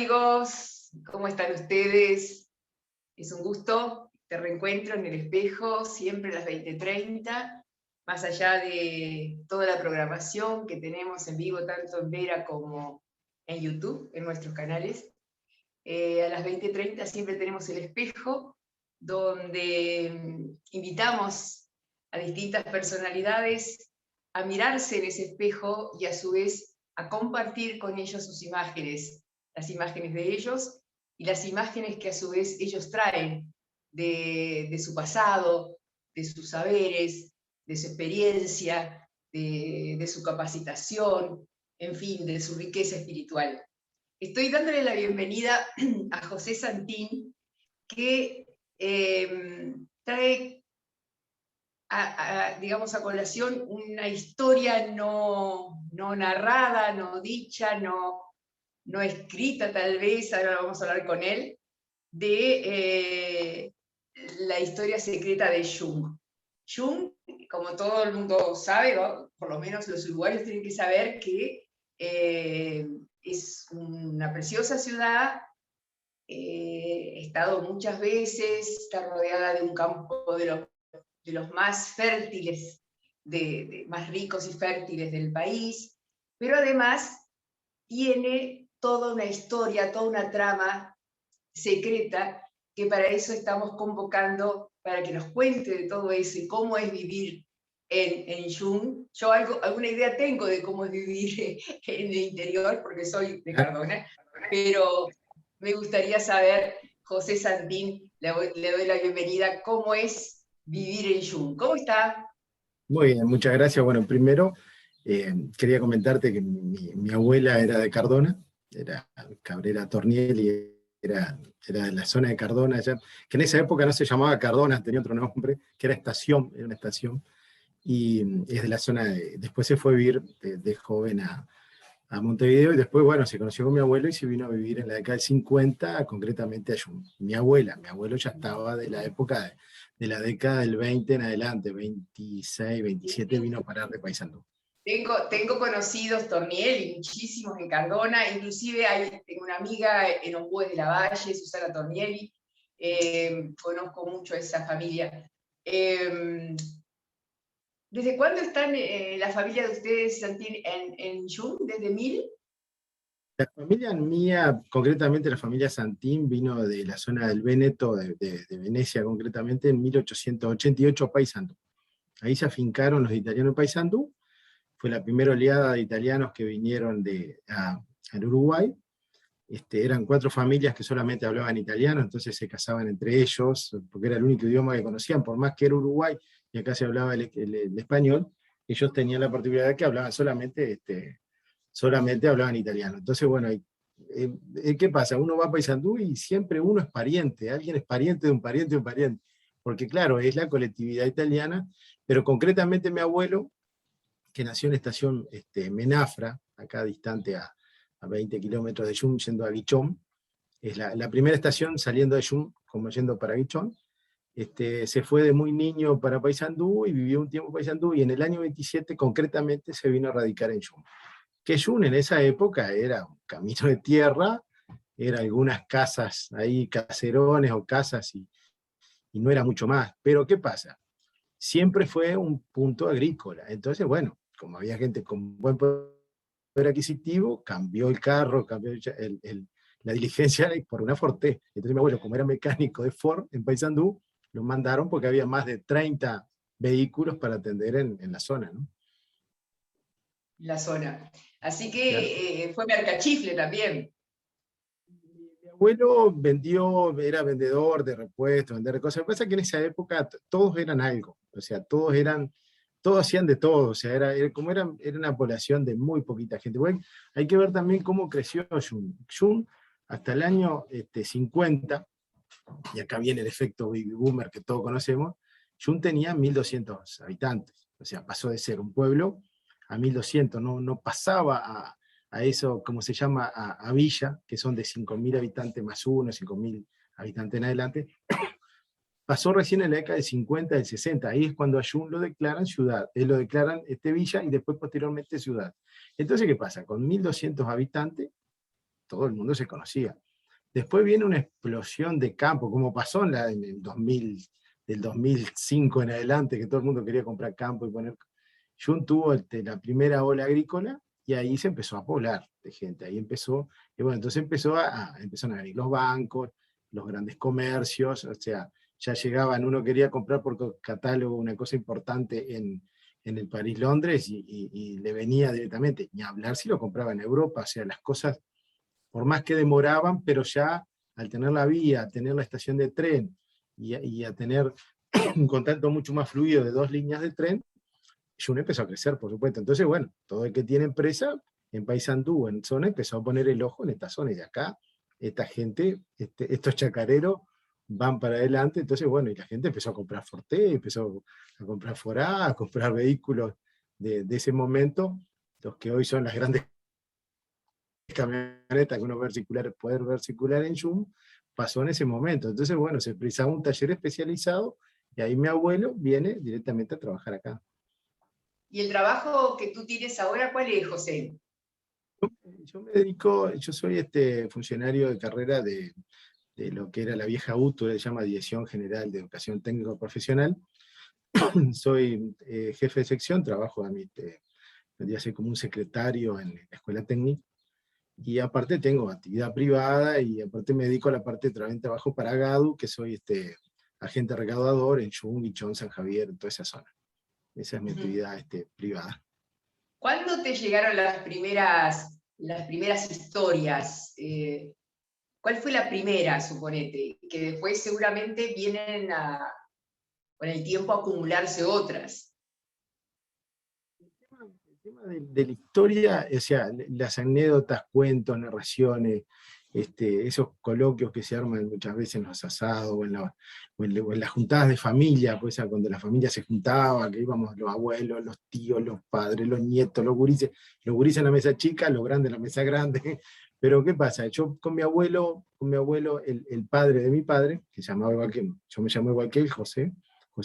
amigos, ¿cómo están ustedes? Es un gusto, te reencuentro en el espejo, siempre a las 20:30, más allá de toda la programación que tenemos en vivo, tanto en Vera como en YouTube, en nuestros canales. A las 20:30 siempre tenemos el espejo, donde invitamos a distintas personalidades a mirarse en ese espejo y a su vez a compartir con ellos sus imágenes, las imágenes de ellos y las imágenes que a su vez ellos traen de su pasado, de sus saberes, de su experiencia, de su capacitación, en fin, de su riqueza espiritual. Estoy dándole la bienvenida a José Santín, que trae digamos, a colación una historia no narrada, no dicha, no escrita tal vez, ahora vamos a hablar con él, de la historia secreta de Jung. Jung, como todo el mundo sabe, ¿no? Por lo menos los uruguayos tienen que saber que es una preciosa ciudad, he estado muchas veces, está rodeada de un campo de los más fértiles, más ricos y fértiles del país, pero además tiene toda una historia, toda una trama secreta, que para eso estamos convocando, para que nos cuente de todo eso y cómo es vivir en Jung. Yo alguna idea tengo de cómo es vivir en el interior, porque soy de Cardona, pero me gustaría saber, José Santín, le doy la bienvenida, cómo es vivir en Jung. ¿Cómo está? Muy bien, muchas gracias. Bueno, primero quería comentarte que mi abuela era de Cardona, era Cabrera Tornielli, era de la zona de Cardona, ya, que en esa época no se llamaba Cardona, tenía otro nombre, que era una estación, y es de la zona después se fue a vivir de joven a Montevideo, y después, bueno, se conoció con mi abuelo y se vino a vivir en la década del 50, concretamente a Jung. Mi abuelo ya estaba de la época de la década del 20 en adelante, 26, 27, vino a parar de Paysandú. Tengo conocidos Tornielli, muchísimos en Cardona, inclusive tengo una amiga en Ombúes de la Valle, Susana Tornielli, conozco mucho a esa familia. ¿Desde cuándo están la familia de ustedes, Santín, en Jung? ¿Desde 1000? La familia mía, concretamente la familia Santín, vino de la zona del Véneto, de Venecia concretamente, en 1888 a Paysandú. Ahí se afincaron los italianos en Paysandú. Fue la primera oleada de italianos que vinieron al Uruguay. Eran 4 familias que solamente hablaban italiano, entonces se casaban entre ellos, porque era el único idioma que conocían, por más que era Uruguay, y acá se hablaba el español, ellos tenían la particularidad que hablaban solamente hablaban italiano. Entonces, bueno, ¿qué pasa? Uno va a Paysandú y siempre uno es pariente, alguien es pariente de un pariente de un pariente, porque claro, es la colectividad italiana, pero concretamente mi abuelo, que nació en la estación Menafra, acá distante a 20 kilómetros de Jung, yendo a Guichón, es la primera estación saliendo de Jung, como yendo para Guichón. Se fue de muy niño para Paysandú y vivió un tiempo en Paysandú, y en el año 27 concretamente se vino a radicar en Jung. Que Jung en esa época era un camino de tierra, era algunas casas ahí, caserones o casas, y no era mucho más. Pero ¿qué pasa? Siempre fue un punto agrícola. Entonces, bueno, como había gente con buen poder adquisitivo, cambió el carro, cambió la diligencia por una Forte. Entonces mi abuelo, como era mecánico de Ford en Paysandú, lo mandaron porque había más de 30 vehículos para atender en la zona, ¿no? La zona. Así que fue mercachifle también. Mi abuelo era vendedor de repuestos, vender cosas. Lo que pasa es que en esa época todos eran algo, o sea, todos hacían de todo, o sea, era una población de muy poquita gente. Bueno, hay que ver también cómo creció Jung. Jung, hasta el año 50, y acá viene el efecto baby boomer que todos conocemos, Jung tenía 1.200 habitantes, o sea, pasó de ser un pueblo a 1.200, no pasaba a eso, como se llama, a villa, que son de 5.000 habitantes más uno, 5.000 habitantes en adelante. Pasó recién en la década del 50, del 60, ahí es cuando a Jung lo declaran ciudad, lo declaran villa y después posteriormente ciudad. Entonces, ¿qué pasa? Con 1.200 habitantes, todo el mundo se conocía. Después viene una explosión de campo, como pasó en el 2000, del 2005 en adelante, que todo el mundo quería comprar campo y poner... Jun tuvo la primera ola agrícola y ahí se empezó a poblar de gente. Ahí empezó, y bueno, entonces empezaron a venir los bancos, los grandes comercios, o sea, ya llegaban, uno quería comprar por catálogo una cosa importante en el París-Londres y le venía directamente, ni hablar si lo compraba en Europa, o sea, las cosas, por más que demoraban, pero ya al tener la vía, a tener la estación de tren y a tener un contacto mucho más fluido de 2 líneas de tren, Jun empezó a crecer, por supuesto. Entonces, bueno, todo el que tiene empresa en Paysandú, en zona, empezó a poner el ojo en esta zona, y de acá, esta gente, estos chacareros van para adelante. Entonces, bueno, y la gente empezó a comprar Forte, empezó a comprar Forá, a comprar vehículos de ese momento, los que hoy son las grandes camionetas que uno poder ver circular en Jun, pasó en ese momento. Entonces, bueno, se precisaba un taller especializado, y ahí mi abuelo viene directamente a trabajar acá. ¿Y el trabajo que tú tienes ahora, cuál es, José? Yo me dedico, yo soy funcionario de carrera de lo que era la vieja UTU, se llama Dirección General de Educación Técnico Profesional. Soy jefe de sección, trabajo vendría a ser como un secretario en la escuela técnica, y aparte tengo actividad privada, y aparte me dedico a la parte de trabajo para GADU, que soy agente recaudador en Jun, Guichón, San Javier, en toda esa zona. Esa es mi actividad privada. ¿Cuándo te llegaron las primeras historias? ¿Cuál fue la primera, suponete? Que después seguramente vienen con el tiempo a acumularse otras. El tema de la historia, o sea, las anécdotas, cuentos, narraciones, esos coloquios que se arman muchas veces en los asados o en las juntadas de familia, pues cuando la familia se juntaba, que íbamos los abuelos, los tíos, los padres, los nietos, los gurises en la mesa chica, los grandes en la mesa grande. Pero ¿qué pasa? Yo con mi abuelo, el padre de mi padre, que se llamaba igual que, yo me llamo igual que él, José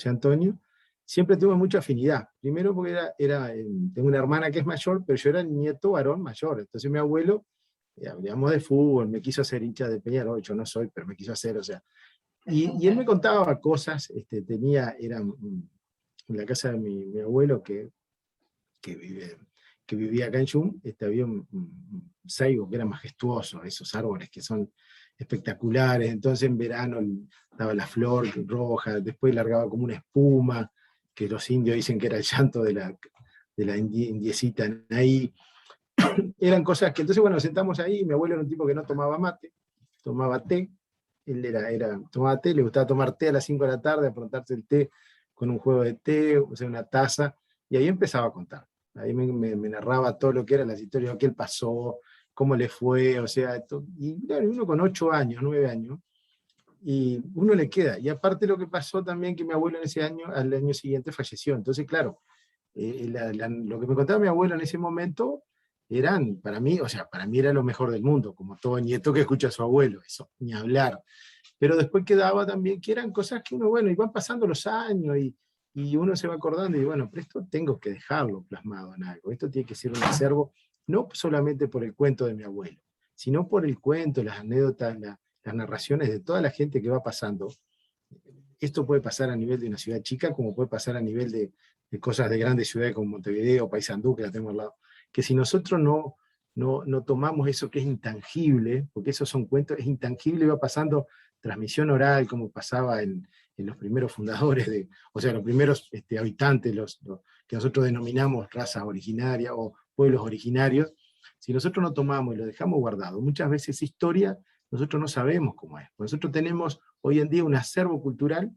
Antonio, siempre tuve mucha afinidad. Primero porque tengo una hermana que es mayor, pero yo era el nieto varón mayor. Entonces mi abuelo, hablamos de fútbol, me quiso hacer hincha de Peñarol, yo no soy, pero me quiso hacer, o sea. Y él me contaba cosas, en la casa de mi abuelo, que, vive, que vivía acá en Jun, había un saigo que era majestuoso, esos árboles que son espectaculares. Entonces en verano daba la flor roja, después largaba como una espuma, que los indios dicen que era el llanto de la indiecita ahí. Eran cosas que, entonces, bueno, nos sentamos ahí. Mi abuelo era un tipo que no tomaba mate, tomaba té. Él tomaba té, le gustaba tomar té a las 5 de la tarde, aprontarse el té con un juego de té, o sea, una taza, y ahí empezaba a contar. Ahí me narraba todo lo que eran las historias, lo que él pasó, cómo le fue, o sea, y claro, uno con 8 años, 9 años, y uno le queda. Y aparte lo que pasó también, que mi abuelo al año siguiente falleció. Entonces, claro, lo que me contaba mi abuelo en ese momento eran, para mí, o sea, para mí era lo mejor del mundo, como todo nieto que escucha a su abuelo, eso, ni hablar. Pero después quedaba también que eran cosas que uno, bueno, iban pasando los años y uno se va acordando y bueno, pero esto tengo que dejarlo plasmado en algo, esto tiene que ser un acervo, no solamente por el cuento de mi abuelo, sino por el cuento, las anécdotas, las narraciones de toda la gente que va pasando. Esto puede pasar a nivel de una ciudad chica, como puede pasar a nivel de cosas de grandes ciudades como Montevideo, Paysandú, que la tenemos al lado. Que si nosotros no tomamos eso que es intangible, porque esos son cuentos, es intangible y va pasando transmisión oral, como pasaba en los primeros fundadores, o sea, los primeros habitantes, los que nosotros denominamos razas originarias o pueblos originarios. Si nosotros no tomamos y lo dejamos guardado, muchas veces esa historia nosotros no sabemos cómo es. Nosotros tenemos hoy en día un acervo cultural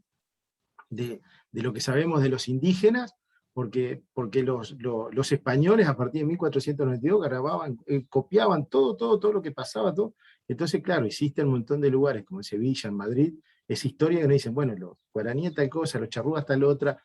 de lo que sabemos de los indígenas, porque los españoles a partir de 1492 grababan, copiaban todo lo que pasaba, todo. Entonces, claro, existen un montón de lugares, como en Sevilla, en Madrid, esa historia que nos dicen, bueno, los guaraníes tal cosa, los charrúas tal otra,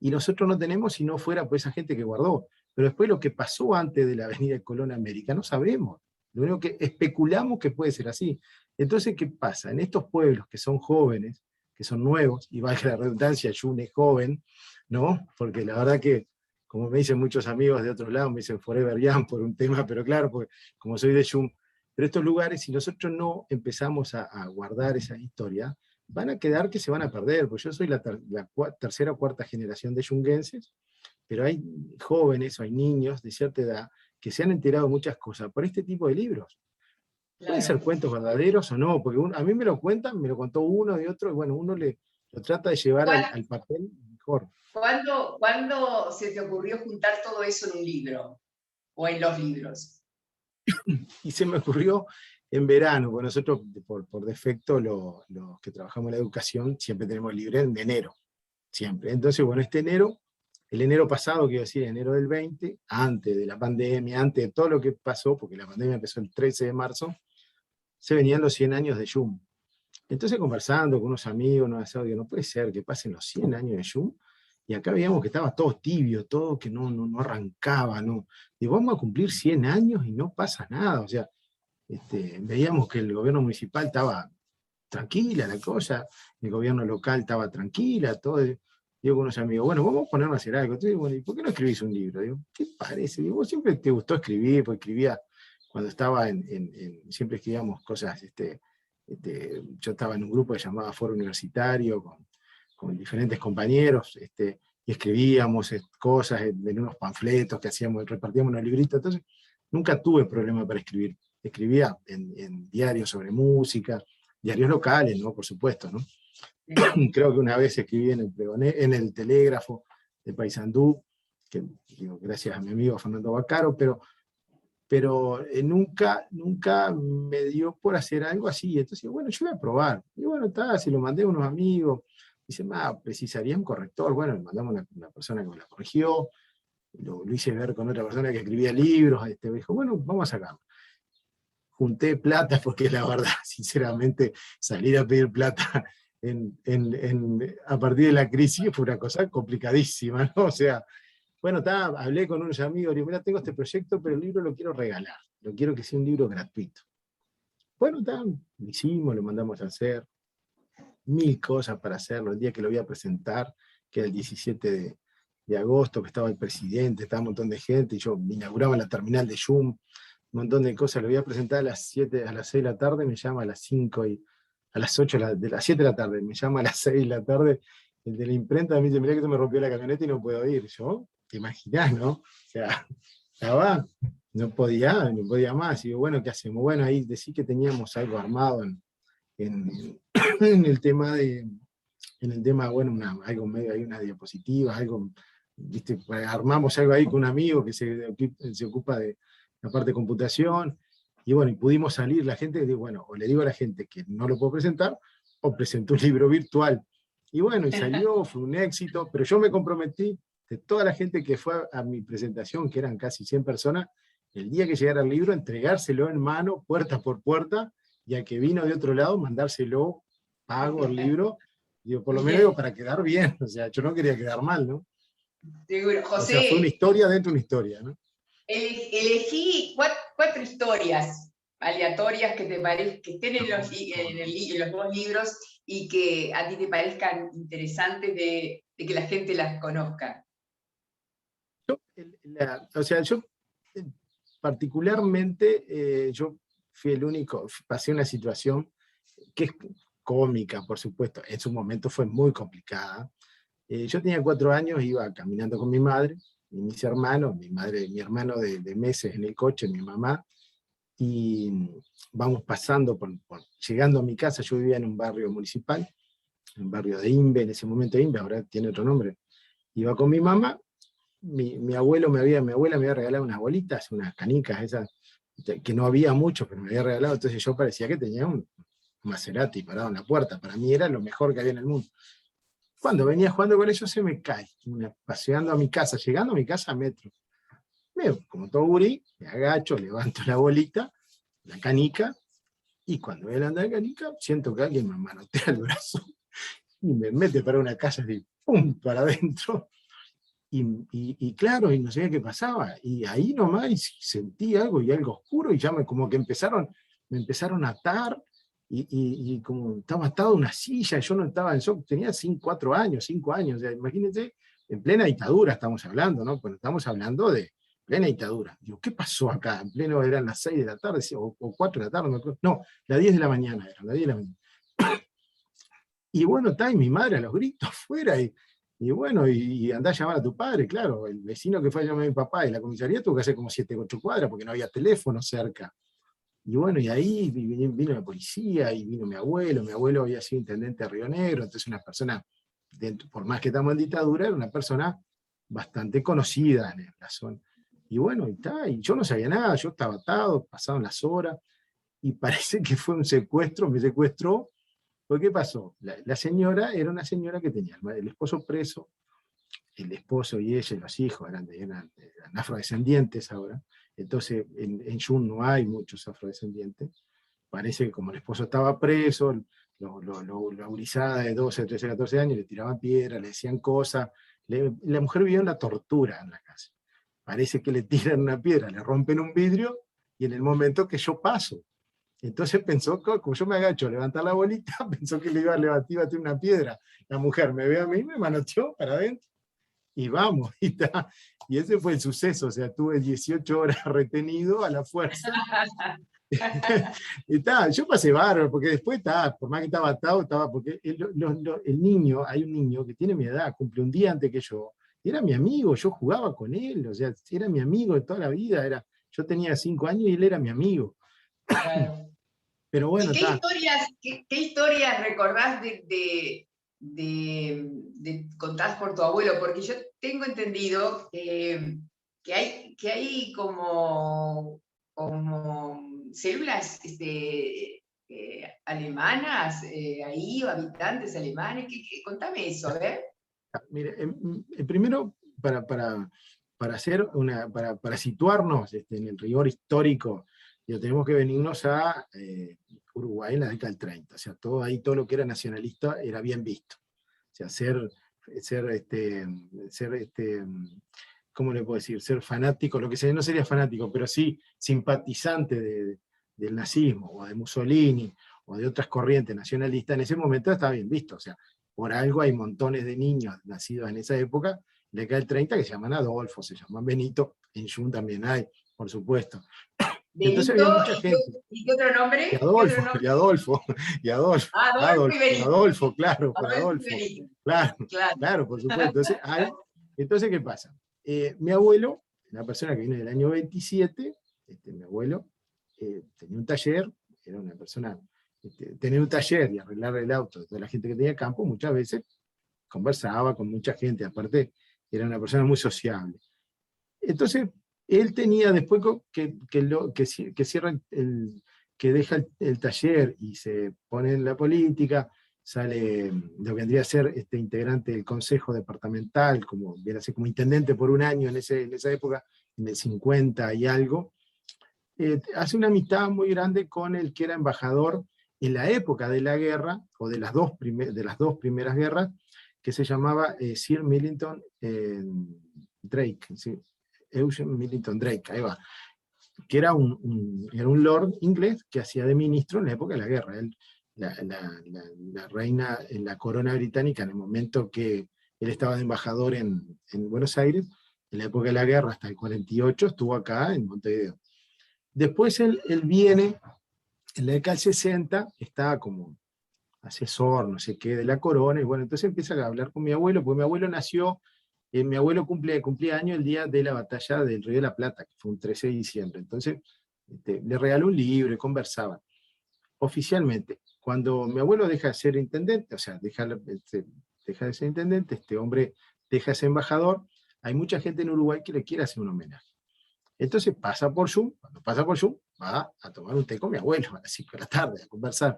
y nosotros no tenemos si no fuera por esa gente que guardó. Pero después lo que pasó antes de la avenida de Colón a América, no sabemos. Lo único que especulamos que puede ser así. Entonces, ¿qué pasa? En estos pueblos que son jóvenes, que son nuevos, y valga la redundancia, Jun es joven, ¿no? Porque la verdad que, como me dicen muchos amigos de otros lados, me dicen Forever Young por un tema, pero claro, porque como soy de Jun, Pero estos lugares, si nosotros no empezamos a guardar esa historia, van a quedar que se van a perder, porque yo soy la tercera o cuarta generación de yunguenses, pero hay jóvenes o hay niños de cierta edad que se han enterado de muchas cosas por este tipo de libros. Pueden ser Claro. cuentos verdaderos o no, porque a mí me lo cuentan, me lo contó uno y otro, y bueno, uno lo trata de llevar al papel mejor. ¿Cuándo se te ocurrió juntar todo eso en un libro? ¿O en los libros? Y se me ocurrió en verano, porque nosotros por defecto los que trabajamos en la educación siempre tenemos libre en enero, siempre. Entonces, bueno, el enero pasado, quiero decir, enero del 20, antes de la pandemia, antes de todo lo que pasó, porque la pandemia empezó el 13 de marzo, se venían los 100 años de YUM. Entonces, conversando con unos amigos, digo, no puede ser que pasen los 100 años de YUM, y acá veíamos que estaba todo tibio, todo que no arrancaba, no. Digo, vamos a cumplir 100 años y no pasa nada, o sea, veíamos que el gobierno municipal estaba tranquila la cosa, el gobierno local estaba tranquila, todo. Digo con unos amigos, bueno, vamos a ponernos a hacer algo. Entonces, bueno, ¿y por qué no escribís un libro? Digo, ¿qué parece? Digo, vos siempre te gustó escribir, porque escribía cuando estaba siempre escribíamos cosas, yo estaba en un grupo que se llamaba Foro Universitario, con diferentes compañeros, y escribíamos cosas en unos panfletos que hacíamos, repartíamos unos libritos, entonces nunca tuve problema para escribir. Escribía en diarios sobre música, diarios locales, ¿no? Por supuesto, ¿no? Creo que una vez escribí en el Telégrafo de Paysandú, que digo, gracias a mi amigo Fernando Bacaro, pero nunca me dio por hacer algo así. Entonces, bueno, yo voy a probar. Y bueno, se lo mandé a unos amigos. Dice, precisaría un corrector. Bueno, le mandamos una persona que me la corrigió. Lo hice ver con otra persona que escribía libros. Me dijo, bueno, vamos a sacarlo. Junté plata, porque la verdad, sinceramente, salir a pedir plata a partir de la crisis fue una cosa complicadísima, ¿no? O sea, bueno, hablé con unos amigos, digo, mira, tengo este proyecto, pero el libro lo quiero regalar, lo quiero que sea un libro gratuito. Bueno, lo hicimos, lo mandamos a hacer, 1000 cosas para hacerlo, el día que lo voy a presentar, que era el 17 de agosto, que estaba el presidente, estaba un montón de gente, y yo inauguraba la terminal de YUM, un montón de cosas, lo voy a presentar a las 6 de la tarde, me llama a las 5 y a las 8 de las 7 de la tarde, me llama a las 6 de la tarde, el de la imprenta me dice, mirá que se me rompió la camioneta y no puedo ir. Yo, te imaginás, ¿no? O sea, estaba, no podía más. Y digo, bueno, ¿qué hacemos? Bueno, ahí decí que teníamos algo armado en el tema bueno, algo medio, hay unas diapositivas, algo, ¿viste? Armamos algo ahí con un amigo que se ocupa de la parte de computación, y bueno, y pudimos salir, la gente, bueno, o le digo a la gente que no lo puedo presentar, o presento un libro virtual. Y bueno, y salió, fue un éxito, pero yo me comprometí, de toda la gente que fue a mi presentación, que eran casi 100 personas, el día que llegara el libro, entregárselo en mano, puerta por puerta, y al que vino de otro lado, mandárselo, pago el libro, digo, por lo menos digo, para quedar bien, o sea, yo no quería quedar mal, ¿no? Seguro. José, o sea, fue una historia dentro de una historia, ¿no? Elegí 4 historias aleatorias que te parezcan, que estén en los 2 libros y que a ti te parezcan interesantes de que la gente las conozca. Yo particularmente, yo fui el único, pasé una situación que es cómica, por supuesto, en su momento fue muy complicada. Yo tenía 4 años, iba caminando con mi madre y mis hermanos, mi hermano de meses en el coche, mi mamá, y vamos pasando, llegando a mi casa. Yo vivía en un barrio municipal, en un barrio de Imbe, en ese momento Imbe, ahora tiene otro nombre. Iba con mi mamá, mi abuela me había regalado unas bolitas, unas canicas, esas, que no había mucho, pero me había regalado, entonces yo parecía que tenía un Maserati parado en la puerta, para mí era lo mejor que había en el mundo. Cuando venía jugando con eso se me cae, paseando a mi casa, llegando a mi casa a metro. Como todo gurí, me agacho, levanto la bolita, la canica, y cuando voy a andar la canica, siento que alguien me manotea el brazo y me mete para una casa y ¡pum! Para adentro. Y claro, y no sabía qué pasaba. Y ahí nomás sentí algo, y algo oscuro, y ya como que me empezaron a atar, y como estaba atado a una silla, yo no estaba en shock, tenía 4 años, 5 años, o sea, imagínense, en plena dictadura estamos hablando, ¿no? Pues estamos hablando de plena dictadura. Digo, ¿qué pasó acá? En pleno eran las 6 de la tarde, o 4 de la tarde, no me acuerdo. No, las 10 de la mañana eran, las 10 de la mañana. Y bueno, está, y mi madre a los gritos afuera, y bueno, y andá a llamar a tu padre, claro, el vecino que fue a llamar a mi papá y la comisaría tuvo que hacer como 7, 8 cuadras porque no había teléfono cerca. Y bueno, y ahí vino la policía y vino mi abuelo había sido intendente de Río Negro, entonces una persona, por más que estamos en dictadura, era una persona bastante conocida en la zona. Y bueno, y yo no sabía nada, yo estaba atado, pasaban las horas, y parece que fue un secuestro, me secuestró. ¿Por qué pasó? La señora era una señora que tenía el esposo preso, el esposo y ella y los hijos eran afrodescendientes ahora. Entonces, en Jun no hay muchos afrodescendientes. Parece que como el esposo estaba preso, la gurizada de 12, 13, 14 años le tiraban piedras, le decían cosas. La mujer vivía una tortura en la casa. Parece que le tiran una piedra, le rompen un vidrio, y en el momento que yo paso, entonces pensó, como yo me agacho a levantar la bolita, pensó que le iba a levantar una piedra. La mujer me ve a mí, me manoteó para adentro, y vamos, y ese fue el suceso, o sea, tuve 18 horas retenido a la fuerza. Yo pasé bárbaro, porque después por más que estaba atado, porque el niño, hay un niño que tiene mi edad, cumple un día antes que yo, era mi amigo, yo jugaba con él, o sea, era mi amigo de toda la vida, yo tenía 5 años y él era mi amigo. Claro. Pero bueno, ¿Y qué historias recordás contadas por tu abuelo? Porque yo tengo entendido que hay como células alemanas ahí, o habitantes alemanes. Contame eso, a ver. mire, primero, para situarnos en el rigor histórico, tenemos que venirnos a Uruguay en la década del 30. O sea, todo lo que era nacionalista era bien visto. O sea, ser ¿cómo le puedo decir? Ser fanático, lo que sea, no sería fanático, pero sí simpatizante del nazismo, o de Mussolini, o de otras corrientes nacionalistas, en ese momento estaba bien visto. O sea, por algo hay montones de niños nacidos en esa época, en la década del 30, que se llaman Adolfo, se llaman Benito, en Jun también hay, por supuesto. Entonces había Benito, mucha gente. ¿y qué otro Y nombre? ¿Qué otro Adolfo, nombre? y Adolfo, y Adolfo, Adolfo y Adolfo, por Benito. Adolfo, claro, por Adolfo y Adolfo. Benito. Claro, Claro. claro, por supuesto. Entonces, ¿qué pasa? Mi abuelo, una persona que viene del año 27, mi abuelo, tenía un taller, era una persona, tener un taller y arreglar el auto de toda la gente que tenía campo, muchas veces conversaba con mucha gente, aparte era una persona muy sociable. Entonces, él tenía, después que cierra que deja el taller y se pone en la política, sale lo que vendría a ser integrante del consejo departamental, viene a ser como intendente por un año en esa época, en el 50 y algo. Hace una amistad muy grande con el que era embajador en la época de la guerra, o de las dos primeras guerras, que se llamaba Sir Millington Drake, ¿sí? Eugene Millington Drake, ahí va, que era un lord inglés que hacía de ministro en la época de la guerra. La reina, en la corona británica, en el momento que él estaba de embajador en Buenos Aires, en la época de la guerra hasta el 48, estuvo acá en Montevideo. Después él viene, en la década del 60, estaba como asesor, no sé qué, de la corona, y bueno, entonces empieza a hablar con mi abuelo, porque mi abuelo nació, mi abuelo cumplía años el día de la batalla del Río de la Plata, que fue un 13 de diciembre, entonces le regaló un libro y conversaban. Oficialmente, cuando mi abuelo deja de ser intendente, o sea, deja de ser intendente, este hombre deja de ser embajador, hay mucha gente en Uruguay que le quiere hacer un homenaje. Entonces pasa por Zoom, cuando pasa por Zoom, va a tomar un té con mi abuelo a las 5 de la tarde, a conversar.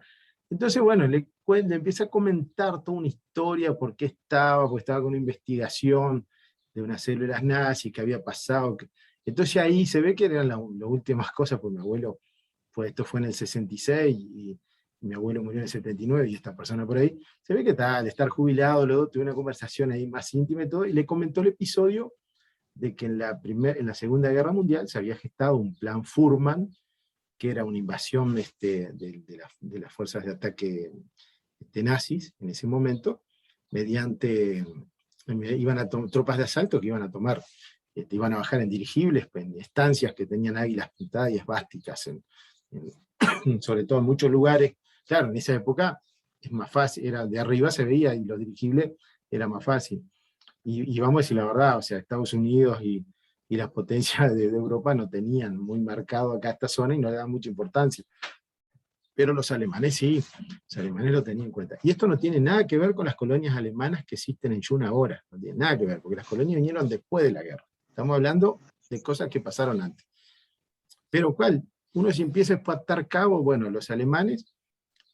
Entonces, bueno, le empieza a comentar toda una historia, porque estaba con una investigación de unas células nazis que había pasado. Entonces ahí se ve que eran las últimas cosas, porque mi abuelo, esto fue en el 66, y mi abuelo murió en el 79, y esta persona por ahí, se ve que al estar jubilado, luego tuve una conversación ahí más íntima y todo, y le comentó el episodio de que en la Segunda Guerra Mundial se había gestado un plan Fuhrmann, que era una invasión de las fuerzas de ataque nazis en ese momento, mediante, tropas de asalto que iban a tomar iban a bajar en dirigibles, en estancias que tenían águilas pintadas y esvásticas, sobre todo en muchos lugares. Claro, en esa época es más fácil, era de arriba se veía y los dirigibles era más fácil. Y vamos a decir la verdad, o sea, Estados Unidos y las potencias de Europa no tenían muy marcado acá esta zona y no le daban mucha importancia. Pero los alemanes sí, los alemanes lo tenían en cuenta. Y esto no tiene nada que ver con las colonias alemanas que existen en Yun ahora, no tiene nada que ver, porque las colonias vinieron después de la guerra. Estamos hablando de cosas que pasaron antes. Pero ¿cuál? Uno si empieza a explotar cabo, bueno, los alemanes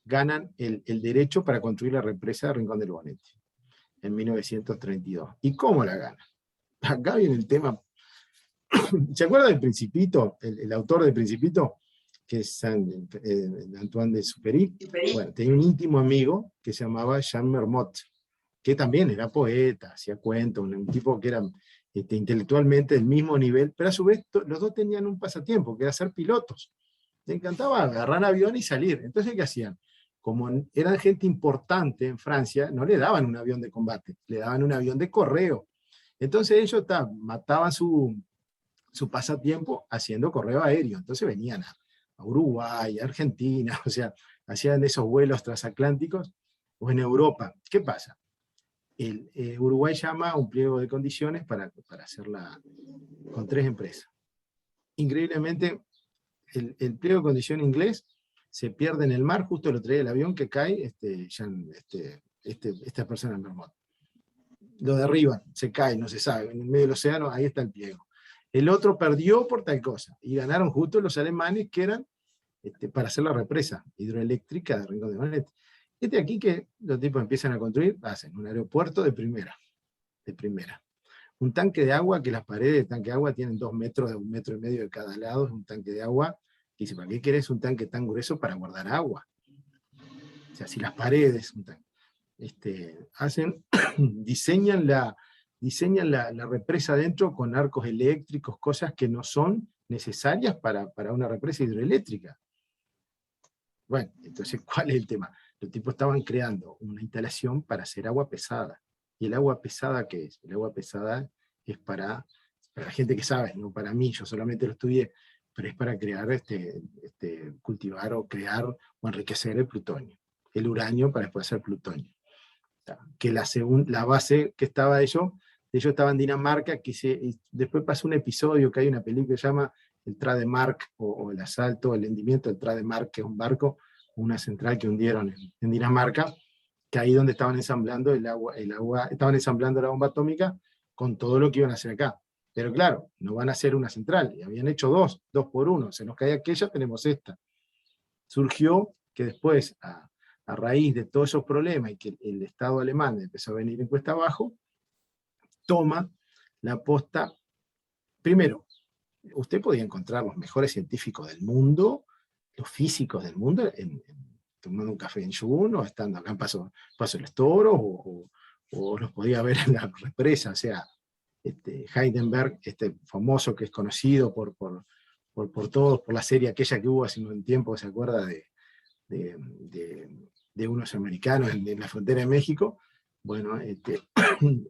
ganan el derecho para construir la represa de Rincón del Bonete en 1932. ¿Y cómo la ganan? Acá viene el tema. ¿Se acuerda del Principito? El autor del Principito, que es Antoine de Exupéry. Bueno, tenía un íntimo amigo que se llamaba Jean Mermotte, que también era poeta, hacía cuentos, un tipo que era intelectualmente del mismo nivel, pero a su vez los dos tenían un pasatiempo, que era ser pilotos. Les encantaba agarrar avión y salir. Entonces, ¿qué hacían? Como eran gente importante en Francia, no le daban un avión de combate, le daban un avión de correo. Entonces ellos mataban su pasatiempo haciendo correo aéreo. Entonces venían a Uruguay, a Argentina, o sea, hacían esos vuelos transatlánticos, o en Europa. ¿Qué pasa? Uruguay llama a un pliego de condiciones para hacerla con 3 empresas. Increíblemente, el pliego de condiciones inglés se pierde en el mar, justo lo trae el avión que cae, esta persona en Mermotte. Lo derriban, se cae, no se sabe, en el medio del océano, ahí está el pliego. El otro perdió por tal cosa, y ganaron justo los alemanes que eran para hacer la represa hidroeléctrica de Rincón de Bonete. Aquí que los tipos empiezan a construir, hacen un aeropuerto de primera. Un tanque de agua, que las paredes del tanque de agua tienen 2 metros, de 1,5 metros de cada lado, es un tanque de agua. Y dice, ¿para qué querés un tanque tan grueso para guardar agua? O sea, si las paredes, un tanque. Diseñan la represa adentro con arcos eléctricos, cosas que no son necesarias para una represa hidroeléctrica. Bueno, entonces, ¿cuál es el tema? Los tipos estaban creando una instalación para hacer agua pesada. ¿Y el agua pesada qué es? El agua pesada es para la gente que sabe, no para mí, yo solamente lo estudié, pero es para crear, cultivar o crear o enriquecer el plutonio. El uranio para después hacer plutonio. Que la base que estaba de ellos estaba en Dinamarca, y después pasó un episodio que hay una película que se llama el Trademark, o el asalto, el hundimiento del Trademark, que es un barco, una central que hundieron en Dinamarca, que ahí donde estaban ensamblando estaban ensamblando la bomba atómica con todo lo que iban a hacer acá. Pero claro, no van a hacer una central, y habían hecho 2 por 1, se nos cae aquella, tenemos esta. Surgió que después, a raíz de todos esos problemas y que el Estado alemán empezó a venir en cuesta abajo, toma la posta. Primero, usted podía encontrar los mejores científicos del mundo, los físicos del mundo, tomando un café en Yun, o estando acá en Paso de los Toros, o los podía ver en la represa. O sea, Heidenberg, famoso, que es conocido por todos, por la serie aquella que hubo hace un tiempo, ¿se acuerda? De unos americanos en la frontera de México. Bueno,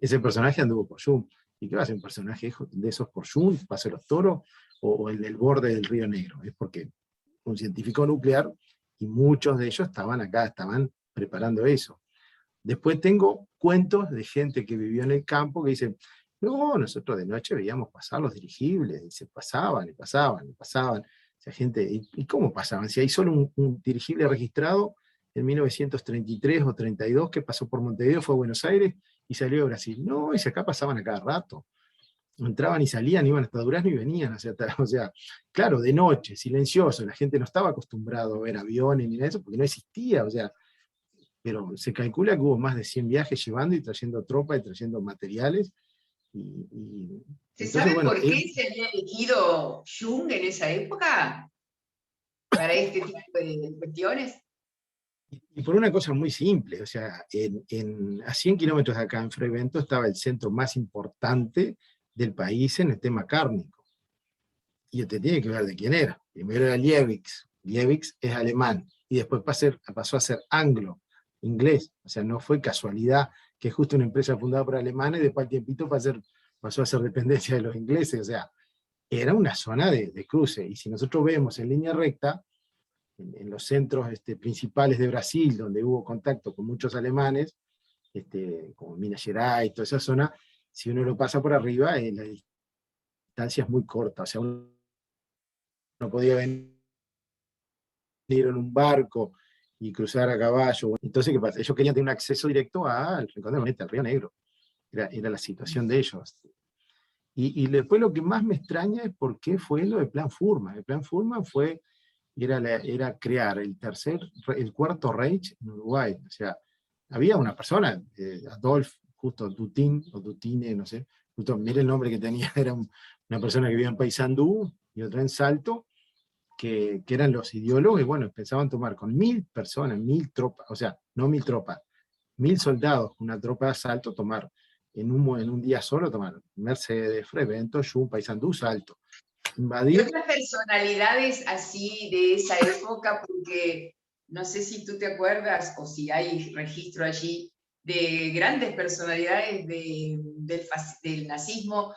ese personaje anduvo por Yun. ¿Y qué va a ser un personaje de esos por Yun, Paso de los Toros, o el del borde del Río Negro? Es porque un científico nuclear, y muchos de ellos estaban acá, estaban preparando eso. Después tengo cuentos de gente que vivió en el campo que dicen, no, nosotros de noche veíamos pasar los dirigibles, y se pasaban, y pasaban, y pasaban. O sea, gente, ¿y cómo pasaban? Si hay solo un dirigible registrado en 1933 o 32 que pasó por Montevideo, fue a Buenos Aires y salió de Brasil. No, y si acá pasaban a cada rato. Entraban y salían, iban hasta Durazno y venían. O sea, claro, de noche, silencioso, la gente no estaba acostumbrado a ver aviones ni nada de eso, porque no existía, o sea, pero se calcula que hubo más de 100 viajes llevando y trayendo tropa y trayendo materiales. ¿Se sabe por qué se había elegido Jung en esa época para este tipo de cuestiones? Y por una cosa muy simple, o sea, a 100 kilómetros de acá, en Frevento, estaba el centro más importante del país en el tema cárnico. Y usted tiene que ver de quién era. Primero era Liebig. Liebig es alemán, y después pasó a ser anglo, inglés. O sea, no fue casualidad que justo una empresa fundada por alemanes, después al tiempito para ser pasó a ser dependencia de los ingleses, o sea, era una zona de cruce, y si nosotros vemos en línea recta, en los centros principales de Brasil, donde hubo contacto con muchos alemanes, como Minas Gerais, toda esa zona, si uno lo pasa por arriba, la distancia es muy corta, o sea, uno no podía venir en un barco y cruzar a caballo. Entonces, ¿qué pasa? Ellos querían tener un acceso directo al Rincón de Bonete, al Río Negro. Era la situación de ellos. Y después lo que más me extraña es por qué fue lo del Plan Furman. El Plan Furman era crear el cuarto Reich en Uruguay. O sea, había una persona, Adolf, justo Dutin, o Dutine, no sé, justo, mire el nombre que tenía, era una persona que vivía en Paysandú y otra en Salto, que eran los ideólogos, y bueno, pensaban tomar con 1000 personas, 1000 tropas, o sea, no 1000 tropas, 1000 soldados, una tropa de asalto, tomar en un día solo, tomar Mercedes, Frevento, Jun, Paysandú, Salto. ¿Y Invadir. otras personalidades así de esa época? Porque no sé si tú te acuerdas o si hay registro allí de grandes personalidades del nazismo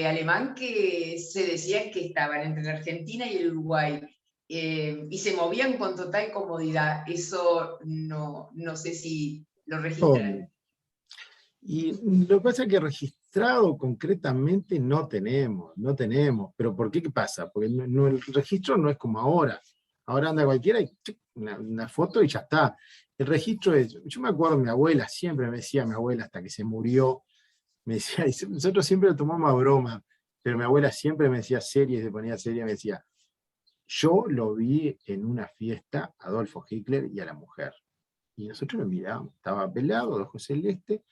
alemán que se decía que estaban entre la Argentina y el Uruguay y se movían con total comodidad. Eso no sé si lo registran. Y lo que pasa es que registrado concretamente no tenemos, pero ¿por qué? ¿Qué pasa? Porque el registro no es como ahora. Ahora anda cualquiera y una foto y ya está. El registro es, yo me acuerdo, mi abuela siempre me decía, mi abuela hasta que se murió, me decía, y nosotros siempre lo tomamos a broma, pero mi abuela siempre me decía serie, se ponía seria, me decía, yo lo vi en una fiesta a Adolfo Hitler y a la mujer. Y nosotros lo mirábamos, estaba pelado, de ojos celeste,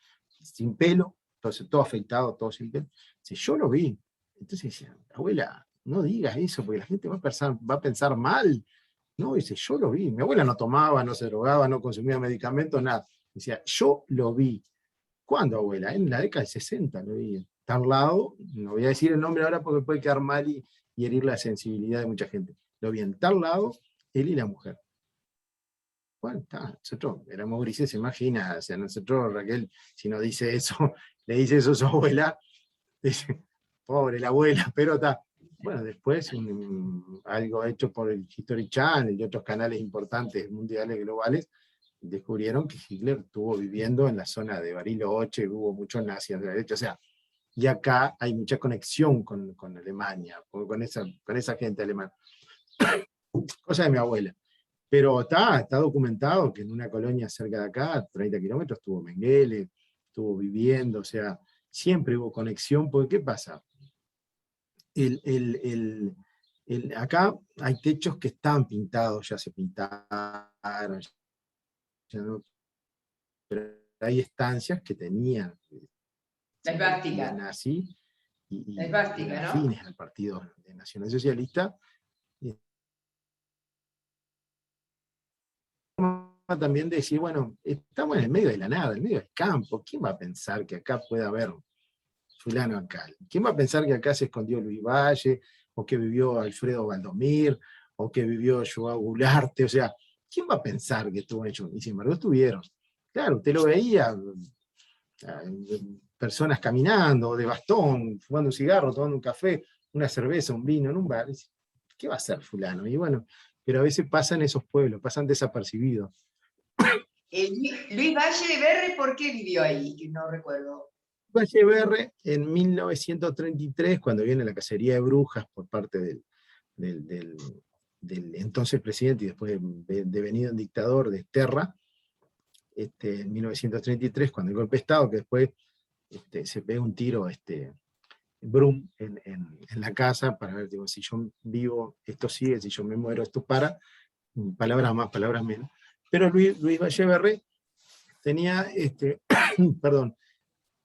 sin pelo, entonces todo afeitado, todo sin pelo. Si yo lo vi, entonces decía, abuela, no digas eso, porque la gente va a pensar mal. No, dice, yo lo vi. Mi abuela no tomaba, no se drogaba, no consumía medicamentos, nada. Decía, yo lo vi. ¿Cuándo, abuela? En la década del 60 lo vi. Está al lado, no voy a decir el nombre ahora porque puede quedar mal y herir la sensibilidad de mucha gente. Lo vi en tal lado, él y la mujer. Bueno, está, nosotros éramos grises, se imagina, o sea, nosotros, Raquel, si nos dice eso, le dice eso a su abuela, dice, pobre la abuela, pero está. Bueno, después algo hecho por el History Channel y otros canales importantes mundiales globales, descubrieron que Hitler estuvo viviendo en la zona de Bariloche, hubo muchos nazis de la derecha, o sea, y acá hay mucha conexión con Alemania, con esa gente alemana. Cosa de mi abuela. Pero está documentado que en una colonia cerca de acá, 30 kilómetros, estuvo Mengele, estuvo viviendo, o sea, siempre hubo conexión, porque ¿qué pasa? Acá hay techos que están pintados, ya se pintaron, ya no, pero hay estancias que tenían La esvástica. nazi La y esvástica, ¿no? afines al Partido Nacional Socialista. También decir, bueno, estamos en el medio de la nada, en el medio del campo, ¿quién va a pensar que acá puede haber fulano acá? ¿Quién va a pensar que acá se escondió Luis Valle, o que vivió Alfredo Valdomir, o que vivió Joao Goulart? O sea, ¿quién va a pensar que estuvo hecho? Y sin embargo estuvieron. Claro, usted lo veía, personas caminando, de bastón, fumando un cigarro, tomando un café, una cerveza, un vino en un bar. ¿Qué va a hacer fulano? Y bueno, pero a veces pasan esos pueblos, pasan desapercibidos. Luis Valle de Berre, ¿por qué vivió ahí? Que no recuerdo. Valle Berre, en 1933, cuando viene la cacería de brujas por parte del entonces presidente y después devenido en dictador de Terra, en 1933, cuando el golpe de Estado, que después se pega un tiro Brum en la casa para ver, digo, si yo vivo, esto sigue, si yo me muero, esto para, palabras más, palabras menos. Pero Luis Valle Berre tenía, perdón,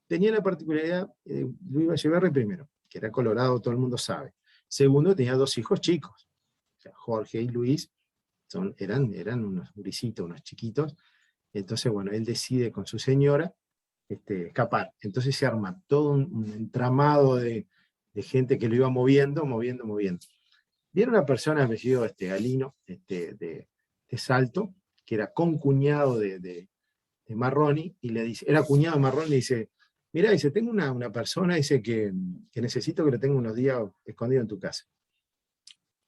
tenía la particularidad, Luis Valle Berre primero, que era colorado, todo el mundo sabe. Segundo, tenía 2 hijos chicos, o sea, Jorge y Luis eran unos gurisitos, unos chiquitos. Entonces, bueno, él decide con su señora escapar. Entonces se arma todo un entramado de gente que lo iba moviendo. Viene una persona, apellido Galino, de Salto, que era concuñado de Marroni, y le dice, era cuñado de Marroni, y dice, mirá, dice, tengo una persona, dice, que necesito que lo tenga unos días escondido en tu casa.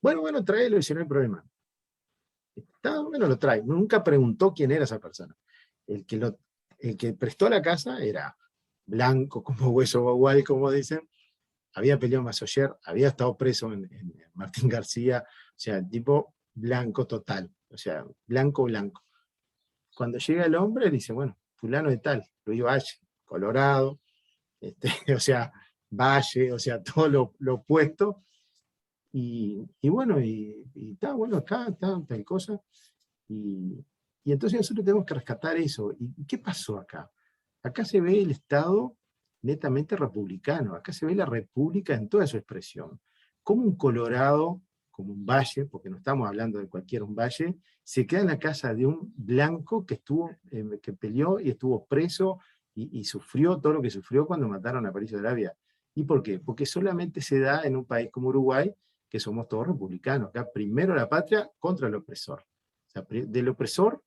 Bueno, tráelo, dice, no hay problema. Está bueno, lo trae. Nunca preguntó quién era esa persona. El que prestó la casa era blanco, como hueso bagual, como dicen, había peleado en Massoyer, había estado preso en Martín García, o sea, tipo blanco total, o sea, blanco. Cuando llega el hombre, dice, bueno, fulano de tal, Luis Valle, Colorado, o sea, Valle, o sea, todo lo opuesto, y bueno, y está bueno acá, está tal cosa, y entonces nosotros tenemos que rescatar eso. ¿Y qué pasó acá? Acá se ve el Estado netamente republicano, acá se ve la república en toda su expresión. Como un Colorado, como un Valle, porque no estamos hablando de cualquier un Valle, se queda en la casa de un blanco que que peleó y estuvo preso y sufrió todo lo que sufrió cuando mataron a Aparicio de Arabia. ¿Y por qué? Porque solamente se da en un país como Uruguay, que somos todos republicanos. Acá primero la patria contra el opresor. O sea, del opresor,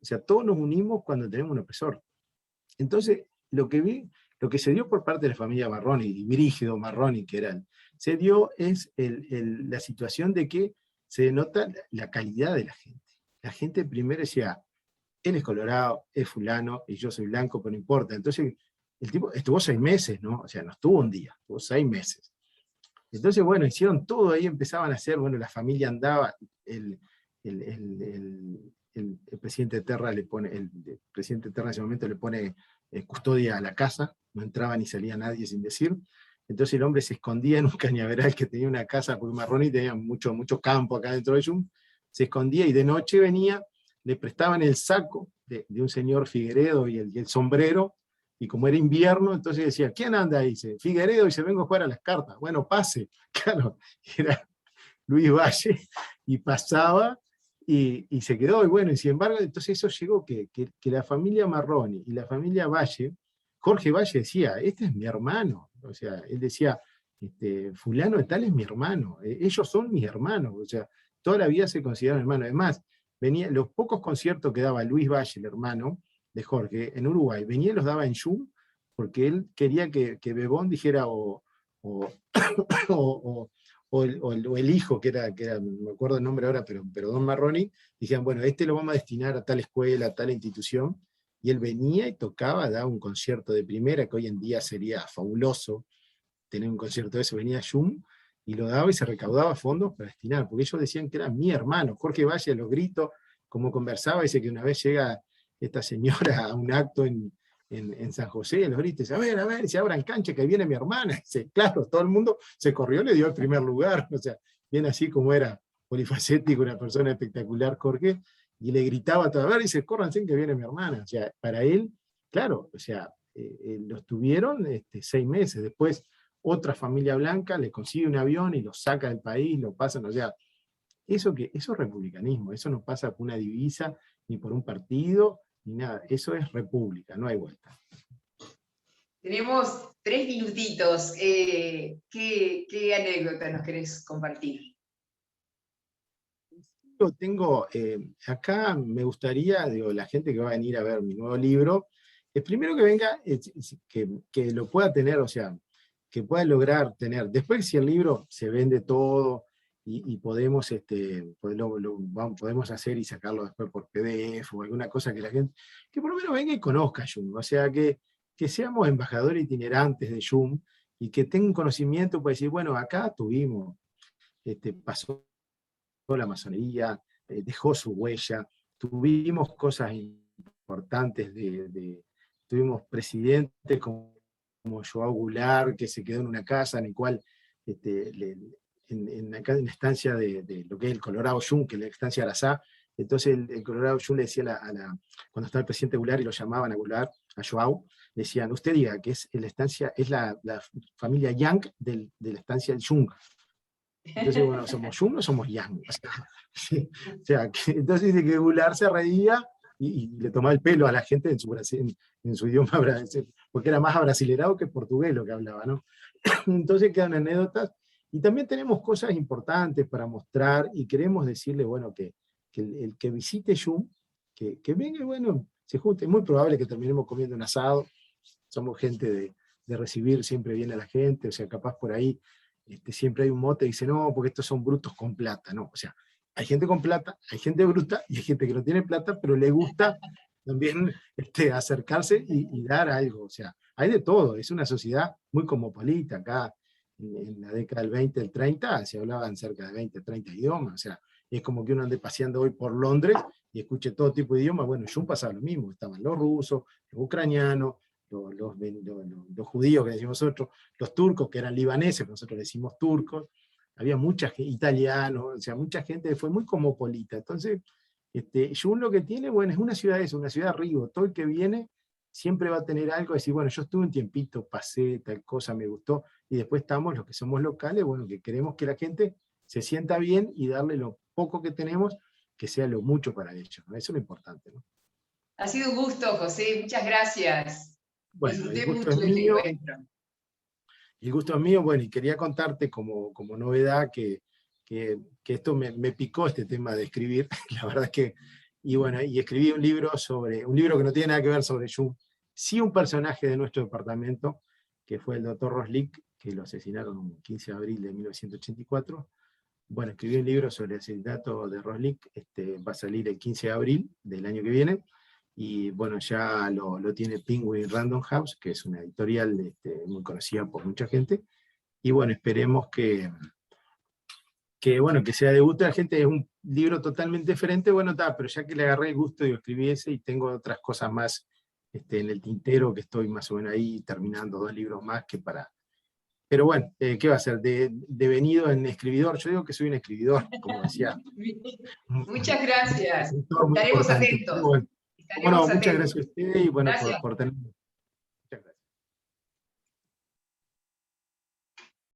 o sea, todos nos unimos cuando tenemos un opresor. Entonces, lo que se dio por parte de la familia Marroni, y Brígido Marroni, que eran, se dio es la situación de que se denota la calidad de la gente. La gente primero decía, él es colorado, es fulano, y yo soy blanco, pero no importa. Entonces, el tipo estuvo 6 meses, ¿no? O sea, no estuvo un día, estuvo 6 meses. Entonces, bueno, hicieron todo, ahí empezaban a hacer, bueno, la familia andaba, el, el, el presidente Terra el presidente Terra en ese momento le pone custodia a la casa, no entraba ni salía nadie sin decir. Entonces el hombre se escondía en un cañaveral que tenía una casa, porque Marroni tenía mucho campo acá dentro de Yum, se escondía y de noche venía, le prestaban el saco de un señor Figueredo y el sombrero, y como era invierno, entonces decía, ¿quién anda ahí? Dice, Figueredo, y se vengo a jugar a las cartas. Bueno, pase. Claro, era Luis Valle, y pasaba, y se quedó, y bueno, y sin embargo, entonces eso llegó que la familia Marroni y la familia Valle, Jorge Valle decía, este es mi hermano, o sea, él decía, fulano de tal es mi hermano, ellos son mis hermanos, o sea, toda la vida se consideraron hermanos. Además, los pocos conciertos que daba Luis Valle, el hermano de Jorge, en Uruguay, venía y los daba en Zoom, porque él quería que Bebón dijera o, o, o el hijo, que era, no me acuerdo el nombre ahora, pero Don Marroni, dijeron, bueno, este lo vamos a destinar a tal escuela, a tal institución, y él venía y tocaba, daba un concierto de primera, que hoy en día sería fabuloso tener un concierto de eso, venía Jung, y lo daba y se recaudaba fondos para destinar, porque ellos decían que era mi hermano, Jorge Valle a los gritos, como conversaba, dice que una vez llega esta señora a un acto en San José, los gritos, a ver, se abran cancha que viene mi hermana. Dice, claro, todo el mundo se corrió, le dio el primer lugar, o sea, bien así como era polifacético, una persona espectacular, Jorge, y le gritaba a toda ver, dice, córranse que viene mi hermana. O sea, para él, claro, o sea, los tuvieron 6 meses, después otra familia blanca le consigue un avión y lo saca del país, lo pasan, o sea, eso es republicanismo, eso no pasa por una divisa, ni por un partido, ni nada, eso es república, no hay vuelta. Tenemos 3 minutitos. ¿Qué anécdota nos querés compartir? Yo tengo, acá me gustaría, digo, la gente que va a venir a ver mi nuevo libro, primero que venga, que lo pueda tener, o sea, que pueda lograr tener. Después, si el libro se vende todo y podemos, podemos hacer y sacarlo después por PDF o alguna cosa que la gente, que por lo menos venga y conozca Jung, o sea, que seamos embajadores itinerantes de Jung y que tengan conocimiento para decir, bueno, acá tuvimos, pasó la masonería, dejó su huella, tuvimos cosas importantes, tuvimos presidentes como Joao Goulart, que se quedó en una casa en la cual, en la estancia de lo que es el Colorado Jung, que es la estancia de Arazá, entonces el Colorado Jung le decía cuando estaba el presidente Goulart y lo llamaban a Goulart, a Joao, le decían, usted diga que es la estancia, es la familia Yang de la estancia del Jung. Entonces, bueno, ¿somos Jung o somos Yang? O sea, sí, o sea entonces dice que Goulart se reía y le tomaba el pelo a la gente en su idioma, porque era más abrasilerado que portugués lo que hablaba, ¿no? Entonces quedan anécdotas, y también tenemos cosas importantes para mostrar, y queremos decirle, bueno, que el que visite Jung, que venga y bueno, se junte. Es muy probable que terminemos comiendo un asado, somos gente de recibir siempre bien a la gente, o sea, capaz por ahí siempre hay un mote que dice, no, porque estos son brutos con plata, no, o sea, hay gente con plata, hay gente bruta, y hay gente que no tiene plata, pero le gusta también acercarse y dar algo, o sea, hay de todo, es una sociedad muy cosmopolita. Acá en la década del 20, del 30, se hablaban cerca de 20, 30 idiomas, o sea, es como que uno ande paseando hoy por Londres y escuche todo tipo de idiomas. Bueno, yo pasaba lo mismo, estaban los rusos, los ucranianos, los judíos que decimos nosotros, los turcos que eran libaneses, nosotros decimos turcos, había mucha gente, italianos, o sea, mucha gente, fue muy cosmopolita. Entonces, Jun lo que tiene, bueno, es una ciudad una ciudad arriba, todo el que viene siempre va a tener algo, decir, bueno, yo estuve un tiempito, pasé tal cosa, me gustó, y después estamos los que somos locales, bueno, que queremos que la gente se sienta bien y darle lo poco que tenemos, que sea lo mucho para ellos, ¿no? Eso es lo importante, ¿no? Ha sido un gusto, José, muchas gracias. Bueno, el Disfruté gusto es mucho este mío, encuentro. el gusto es mío, bueno, y quería contarte como novedad que esto me picó este tema de escribir, la verdad es que, y bueno, y escribí un libro que no tiene nada que ver sobre Jung, sí un personaje de nuestro departamento, que fue el doctor Roslik, que lo asesinaron el 15 de abril de 1984. Bueno, escribí un libro sobre el asesinato de Roslik, va a salir el 15 de abril del año que viene, y bueno, ya lo tiene Penguin Random House, que es una editorial muy conocida por mucha gente, y bueno, esperemos bueno, que sea de gusto a la gente. Es un libro totalmente diferente, bueno, está, pero ya que le agarré el gusto, yo escribí ese y tengo otras cosas más en el tintero, que estoy más o menos ahí terminando 2 libros más que para... Pero bueno, ¿qué va a ser? Devenido en escribidor, yo digo que soy un escribidor, como decía. Muchas gracias. Un autor muy Estaremos importante. atentos. Bueno, Estaremos muchas atentos. gracias a usted y bueno, Gracias. por tenerme.